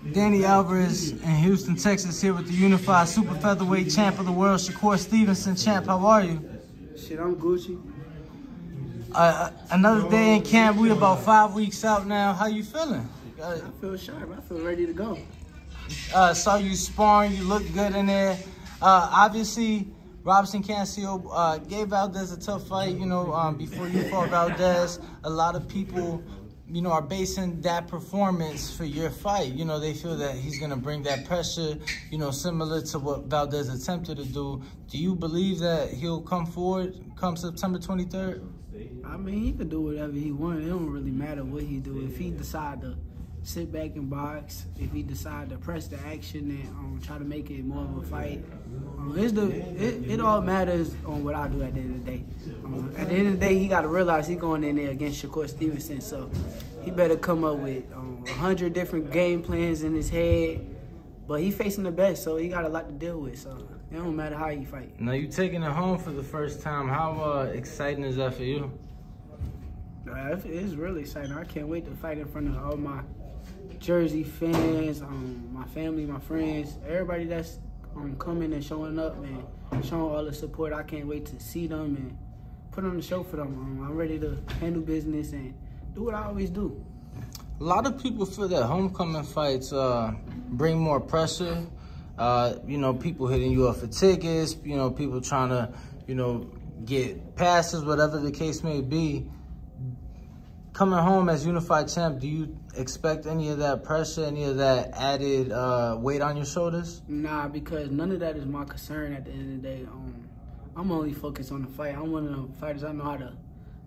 Danny Alvarez in Houston, Texas, here with the unified super featherweight champ of the world, Shakur Stevenson. Champ, how are you? Shit, I'm Gucci. Another day in camp. We about 5 weeks out now. How you feeling? I feel sharp. I feel ready to go. Saw you sparring. You look good in there. Obviously, Robson Conceicao gave Valdez a tough fight. You know, before you fought Valdez, a lot of people, you know, are basing that performance for your fight. You know, they feel that he's going to bring that pressure, you know, similar to what Valdez attempted to do. Do you believe that he'll come forward come September 23rd? I mean, he can do whatever he wants. It don't really matter what he do. If he decide to sit back and box, if he decide to press the action and try to make it more of a fight, it all matters on what I do at the end of the day. At the end of the day, he got to realize he's going in there against Shakur Stevenson, so he better come up with 100 different game plans in his head. But he facing the best, so he got a lot to deal with, so it don't matter how he fight. Now, you taking it home for the first time. How exciting is that for you? It's really exciting. I can't wait to fight in front of all my Jersey fans, my family, my friends, everybody that's coming and showing up and showing all the support. I can't wait to see them and put on the show for them. I'm ready to handle business and do what I always do. A lot of people feel that homecoming fights bring more pressure. You know, people hitting you up for tickets, you know, people trying to, you know, get passes, whatever the case may be. Coming home as unified champ, do you expect any of that pressure, any of that added weight on your shoulders? Nah, because none of that is my concern at the end of the day. I'm only focused on the fight. I'm one of them fighters. I know how to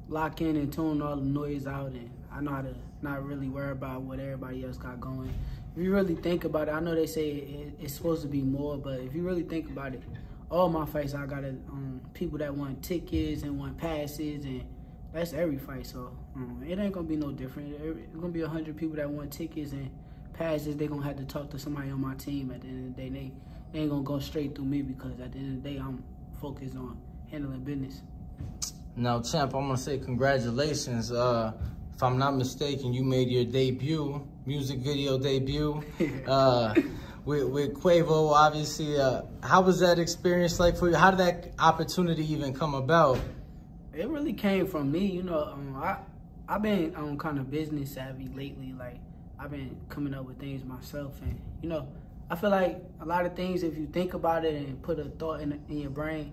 lock in and tune all the noise out, and I know how to not really worry about what everybody else got going. If you really think about it, I know they say it's supposed to be more, but if you really think about it, all my fights I got people that want tickets and want passes, and that's every fight, so it ain't gonna be no different. It's gonna be 100 people that want tickets and passes. They gonna have to talk to somebody on my team at the end of the day. They ain't gonna go straight through me, because at the end of the day, I'm focused on handling business. Now, champ, I'm gonna say congratulations. If I'm not mistaken, you made your debut, music video debut, with Quavo, obviously. How was that experience like for you? How did that opportunity even come about? It really came from me, you know. I've been kind of business savvy lately. Like, I've been coming up with things myself, and you know, I feel like a lot of things, if you think about it and put a thought in your brain,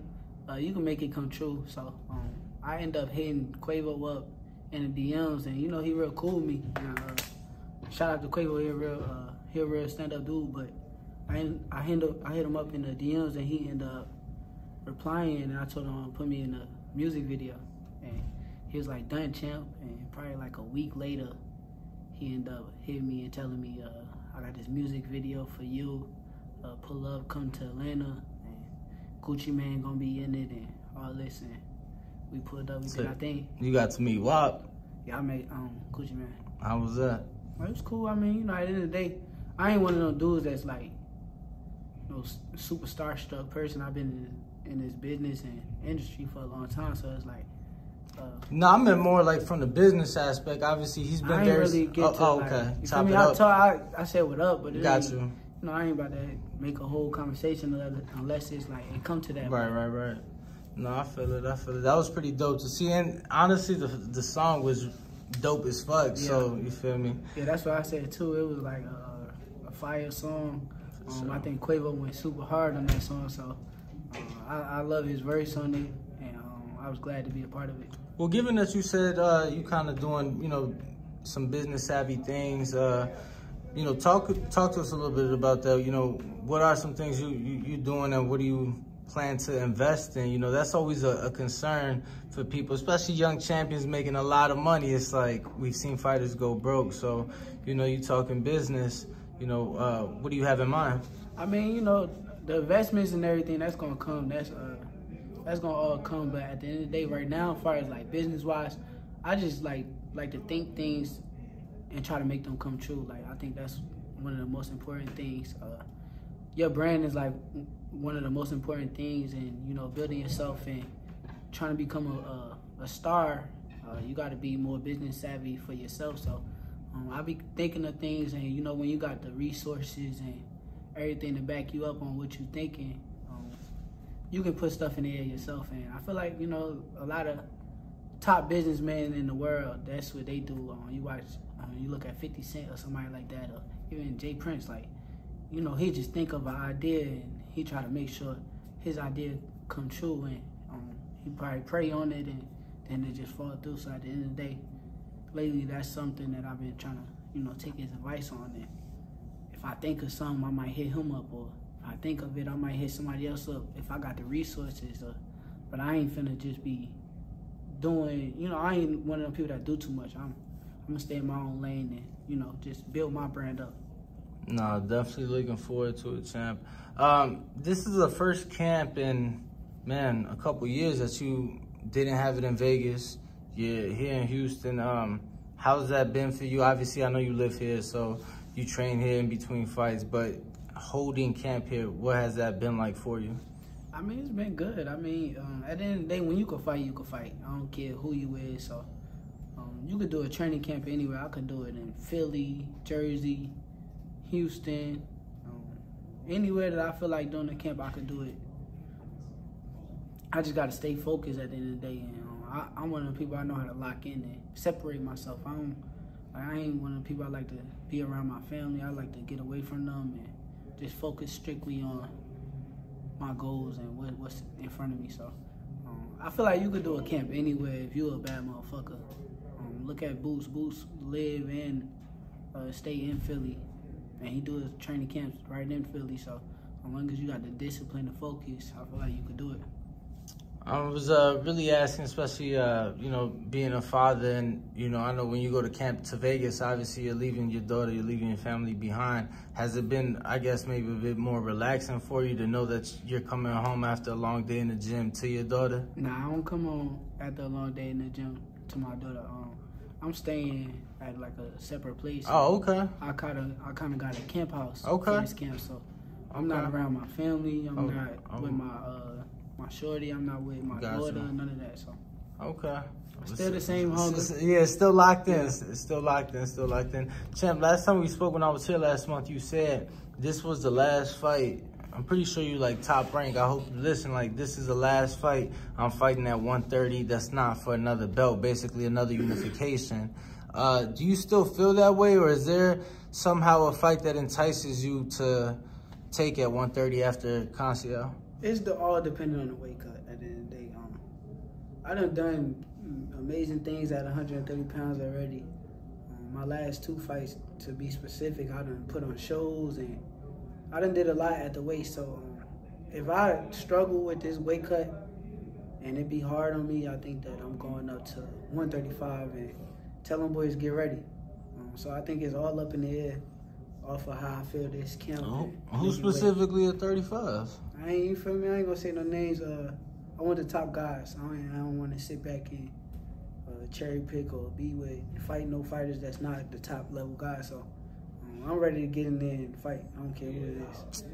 you can make it come true. So I end up hitting Quavo up in the DMs, and you know, he real cool with me. And, shout out to Quavo, he a real stand-up dude. But I hit him up in the DMs, and he ended up replying, and I told him to put me in a music video, and he was like, "Done, champ." And probably like a week later, he ended up hitting me and telling me, "I got this music video for you. Pull up, come to Atlanta, and Gucci Man gonna be in it, and all this." And we pulled up. We did our thing. You got to meet WAP. Yeah, I met Gucci Man. How was that? Well, it was cool. I mean, you know, at the end of the day, I ain't one of those dudes that's like, you know, super starstruck person. I've been in this business and industry for a long time, so it's like. No, I meant more like from the business aspect. Obviously, he's been very. Really get to, okay. You feel me? I said what up, but got you. You know, I ain't about to make a whole conversation unless it's like it come to that. Right. No, I feel it. That was pretty dope to see, and honestly, the song was dope as fuck. Yeah. So you feel me? Yeah, that's what I said too. It was like a fire song. I think Quavo went super hard on that song, so I love his verse on it, and I was glad to be a part of it. Well, given that you said you kind of doing, you know, some business savvy things, you know, talk to us a little bit about that. You know, what are some things you doing, and what do you plan to invest in? You know, that's always a concern for people, especially young champions making a lot of money. It's like we've seen fighters go broke. So, you know, you talking business. You know, what do you have in mind? I mean, you know, the investments and everything that's gonna come. That's gonna all come, but at the end of the day, right now, as far as like business-wise, I just like to think things and try to make them come true. Like, I think that's one of the most important things. Your brand is like one of the most important things, and you know, building yourself and trying to become a star, you got to be more business savvy for yourself. So I be thinking of things, and you know, when you got the resources and everything to back you up on what you thinking, you can put stuff in the air yourself. And I feel like, you know, a lot of top businessmen in the world, that's what they do. You watch, you look at 50 Cent or somebody like that, or even Jay Prince, like, you know, he just think of an idea and he try to make sure his idea come true, and he probably pray on it, and then it just fall through. So at the end of the day, lately, that's something that I've been trying to, you know, take his advice on. And if I think of something, I might hit him up, or if I think of it, I might hit somebody else up if I got the resources. But I ain't finna just be doing, you know, I ain't one of them people that do too much. I'm gonna stay in my own lane and, you know, just build my brand up. No, definitely looking forward to it, champ. This is the first camp in, man, a couple years that you didn't have it in Vegas. You're here in Houston. How's that been for you? Obviously, I know you live here, so you train here in between fights, but holding camp here, what has that been like for you? I mean, it's been good. I mean, at the end of the day, when you can fight, you can fight. I don't care who you is. So you could do a training camp anywhere. I could do it in Philly, Jersey, Houston, anywhere that I feel like doing a camp, I could do it. I just got to stay focused at the end of the day. And I'm one of the people I know how to lock in and separate myself. I ain't one of the people I like to be around my family. I like to get away from them and just focus strictly on my goals and what's in front of me. So I feel like you could do a camp anywhere if you're a bad motherfucker. Look at Boots. Boots live and stay in Philly, and he do his training camps right in Philly. So as long as you got the discipline to focus, I feel like you could do it. I was really asking, especially, you know, being a father, and, you know, I know when you go to camp to Vegas, obviously you're leaving your daughter, you're leaving your family behind. Has it been, I guess, maybe a bit more relaxing for you to know that you're coming home after a long day in the gym to your daughter? Nah, I don't come home after a long day in the gym to my daughter. I'm staying at like a separate place. Oh, okay. I kind of got a camp house. Okay. For this camp, so I'm not around my family. I'm not with my shorty. I'm not with my daughter. None of that. So okay. Still the same hunger. Yeah, still locked in. It's still locked in. Still locked in. Champ, last time we spoke when I was here last month, you said this was the last fight. I'm pretty sure you like top rank. I hope you listen. Like, this is the last fight. I'm fighting at 130. That's not for another belt. Basically, another unification. Do you still feel that way, or is there somehow a fight that entices you to take at 130 after Conceicao? It's all depending on the weight cut at the end of the day. I done amazing things at 130 pounds already. My last 2 fights, to be specific, I done put on shows, and I done did a lot at the weight. So if I struggle with this weight cut and it be hard on me, I think that I'm going up to 135 and tell them boys get ready. So I think it's all up in the air off of how I feel this camp. Who specifically at 35? You feel me? I ain't gonna say no names. I want the top guys. I don't want to sit back and cherry pick or be with fight no fighters that's not the top level guys. So I'm ready to get in there and fight. I don't care who it is.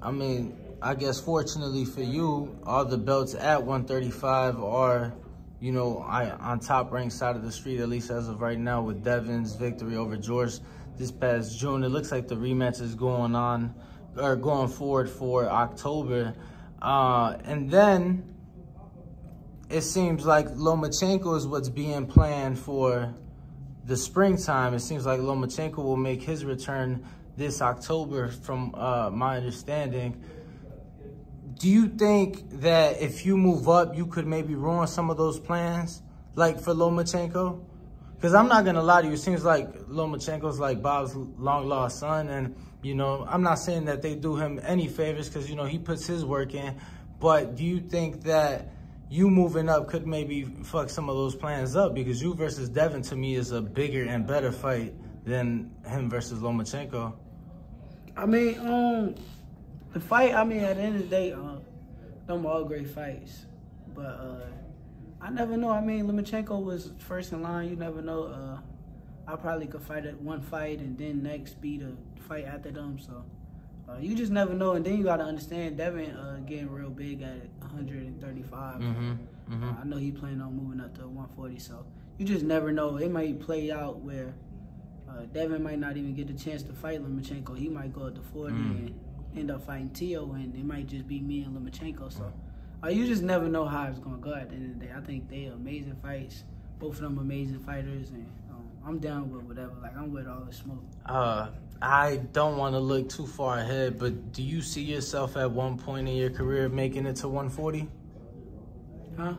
I mean, I guess fortunately for you, all the belts at 135 are, you know, on top ranked side of the street, at least as of right now, with Devon's victory over George this past June. It looks like the rematch is going forward for October. And then it seems like Lomachenko is what's being planned for the springtime. It seems like Lomachenko will make his return this October, from my understanding. Do you think that if you move up, you could maybe ruin some of those plans, like for Lomachenko? Because I'm not going to lie to you, it seems like Lomachenko's like Bob's long-lost son. And, you know, I'm not saying that they do him any favors because, you know, he puts his work in. But do you think that you moving up could maybe fuck some of those plans up? Because you versus Devon, to me, is a bigger and better fight than him versus Lomachenko. I mean, the fight, I mean, at the end of the day, them all great fights. But I never know. I mean, Lomachenko was first in line. You never know. I probably could fight at one fight and then next be the fight after them. So you just never know. And then you got to understand, Devon getting real big at 135. I know he planning on moving up to 140. So you just never know. It might play out where Devin might not even get the chance to fight Lomachenko. He might go up to 40 and end up fighting Teo, and it might just be me and Lomachenko. So you just never know how it's going to go at the end of the day. I think they are amazing fights. Both of them amazing fighters, and I'm down with whatever. Like, I'm with all the smoke. I don't want to look too far ahead, but do you see yourself at one point in your career making it to 140? Huh?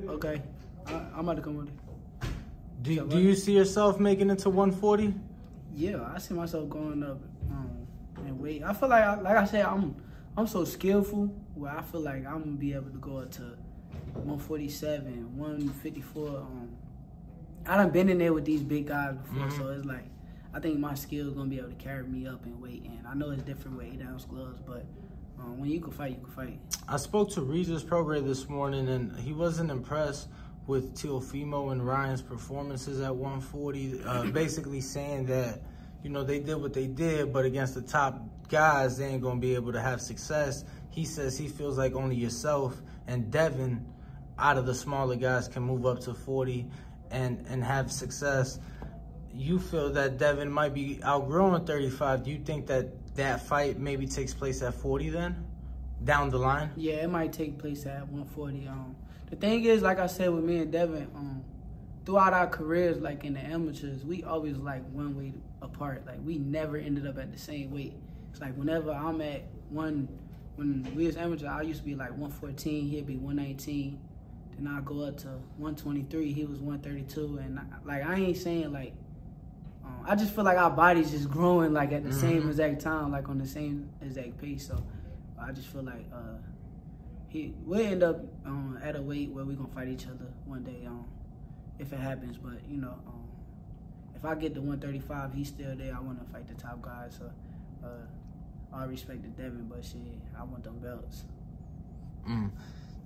Okay. I'm about to come with it. Do you see yourself making it to 140? Yeah, I see myself going up in weight. I feel like I said, I'm so skillful where I feel like I'm gonna be able to go up to 147, 154. I done been in there with these big guys before, so it's like I think my skill is gonna be able to carry me up in weight. And I know it's different with 8-ounce gloves, but when you can fight, you can fight. I spoke to Regis Prograis this morning, and he wasn't impressed with Teofimo and Ryan's performances at 140, basically saying that, you know, they did what they did, but against the top guys, they ain't going to be able to have success. He says he feels like only yourself and Devin, out of the smaller guys, can move up to 40 and have success. You feel that Devin might be outgrowing 35. Do you think that fight maybe takes place at 40 then, down the line? Yeah, it might take place at 140. The thing is, like I said, with me and Devin, throughout our careers, like in the amateurs, we always like one weight apart. Like, we never ended up at the same weight. It's like whenever I'm at when we was amateurs, I used to be like 114, he'd be 119. Then I go up to 123, he was 132. And I ain't saying like, I just feel like our bodies just growing like at the same exact time, like on the same exact pace. So I just feel like we'll end up at a weight where we're going to fight each other one day if it happens. But, you know, if I get to 135, he's still there. I want to fight the top guys. So I respect the Devin, but shit, I want them belts.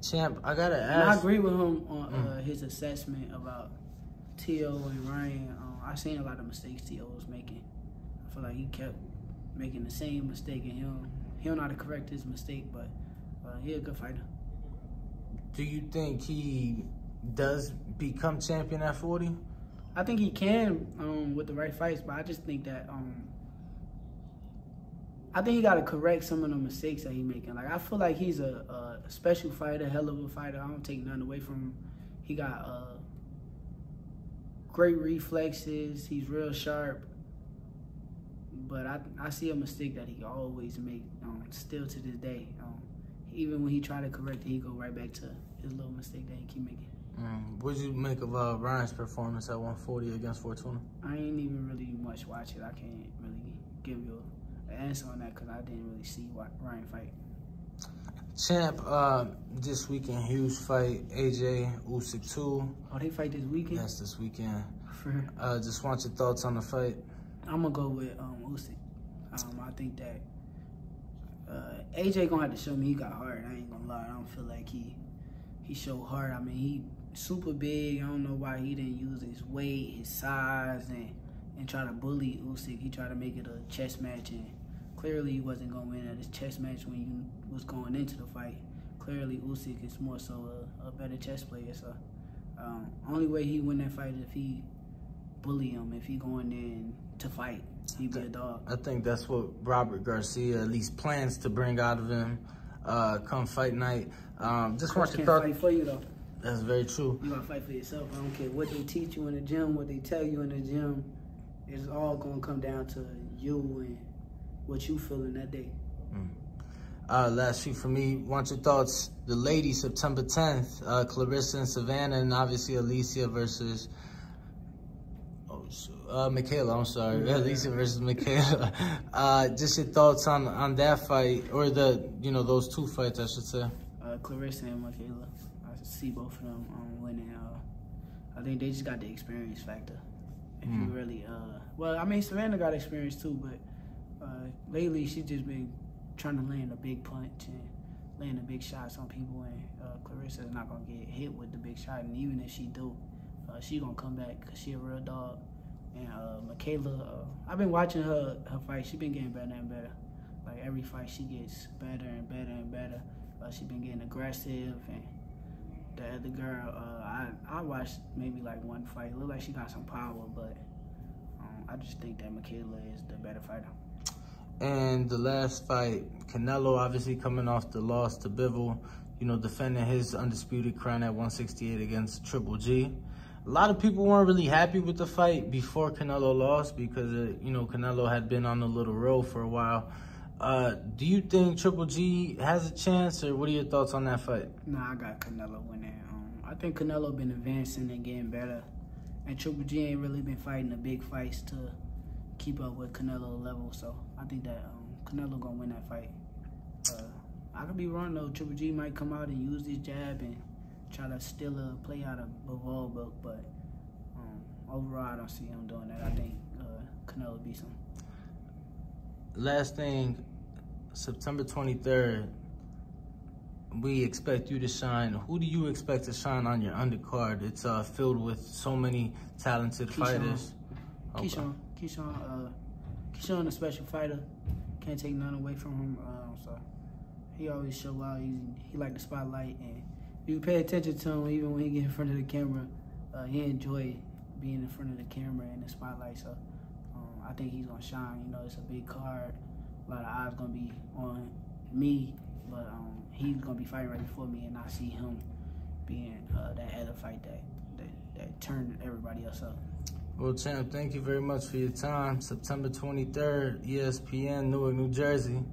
Champ, I got to ask. And I agree with him on his assessment about Teo and Ryan. I seen a lot of mistakes Teo was making. I feel like he kept making the same mistake, and he don't know how to correct his mistake, but he's a good fighter. Do you think he does become champion at 40? I think he can with the right fights, but I just think that I think he got to correct some of the mistakes that he's making. Like, I feel like he's a special fighter, hell of a fighter. I don't take nothing away from him. He got great reflexes. He's real sharp. But I see a mistake that he always make, still to this day. Even when he try to correct it, he go right back to his little mistake that he keep making. What did you make of Ryan's performance at 140 against Fortuna? I ain't even really much watch it. I can't really give you an answer on that because I didn't really see Ryan fight. Champ, this weekend, huge fight, AJ Usyk 2. Oh, they fight this weekend? Yes, this weekend. Just want your thoughts on the fight. I'm going to go with Usyk. I think that AJ going to have to show me he got hard. I ain't going to lie. I don't feel like he showed hard. I mean, he super big. I don't know why he didn't use his weight, his size, and try to bully Usyk. He tried to make it a chess match, and clearly he wasn't going to win at his chess match when you was going into the fight. Clearly Usyk is more so a better chess player. So only way he win that fight is if he bully him. If he going in to fight, he be a dog. I think that's what Robert Garcia at least plans to bring out of him come fight night. Just want your thoughts. Fight for you though. That's very true. You gotta fight for yourself. I don't care what they teach you in the gym, what they tell you in the gym. It's all gonna come down to you and what you feeling that day. Last few for me. Want your thoughts? The ladies, September 10th, Clarissa and Savannah, and obviously Alicia versus Michaela. I'm sorry, Alicia versus Michaela. Just your thoughts on that fight, or those two fights, I should say. Clarissa and Michaela. I see both of them winning. I think they just got the experience factor. If you really, well, I mean, Savannah got experience too, but lately she's just been trying to land a big punch and land the big shots on people, and Clarissa's not gonna get hit with the big shot, and even if she do, she gonna come back because she a real dog. And Michaela, I've been watching her fight. She been getting better and better. Like, every fight she gets better and better and better. She been getting aggressive, and The other girl, I watched maybe like one fight. It looked like she got some power, but I just think that Michaela is the better fighter. And the last fight, Canelo obviously coming off the loss to Bivol, you know, defending his undisputed crown at 168 against Triple G. A lot of people weren't really happy with the fight before Canelo lost because, you know, Canelo had been on a little roll for a while. Do you think Triple G has a chance, or what are your thoughts on that fight? Nah, I got Canelo winning. I think Canelo been advancing and getting better, and Triple G ain't really been fighting the big fights to keep up with Canelo level. So I think that Canelo gonna win that fight. I could be wrong though. Triple G might come out and use his jab and try to steal a play out of Bivol, but overall I don't see him doing that. I think Canelo beats him. Last thing, September 23rd, we expect you to shine. Who do you expect to shine on your undercard? It's filled with so many talented fighters. Okay. Keyshawn, a special fighter. Can't take none away from him. So he always show out. He like the spotlight, and you pay attention to him even when he get in front of the camera. He enjoy being in front of the camera and the spotlight. So I think he's gonna shine. You know, it's a big card. A lot of eyes gonna be on me, but he's gonna be fighting right before me, and I see him being that other fight that turned everybody else up. Well, champ, thank you very much for your time. September 23rd, ESPN, Newark, New Jersey.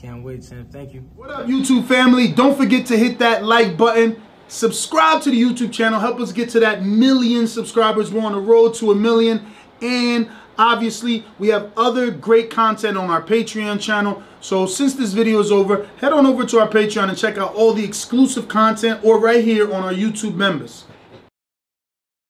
Can't wait, champ. Thank you. What up, YouTube family? Don't forget to hit that like button. Subscribe to the YouTube channel. Help us get to that 1 million subscribers. We're on the road to 1 million. And obviously, we have other great content on our Patreon channel. So since this video is over, head on over to our Patreon and check out all the exclusive content or right here on our YouTube members.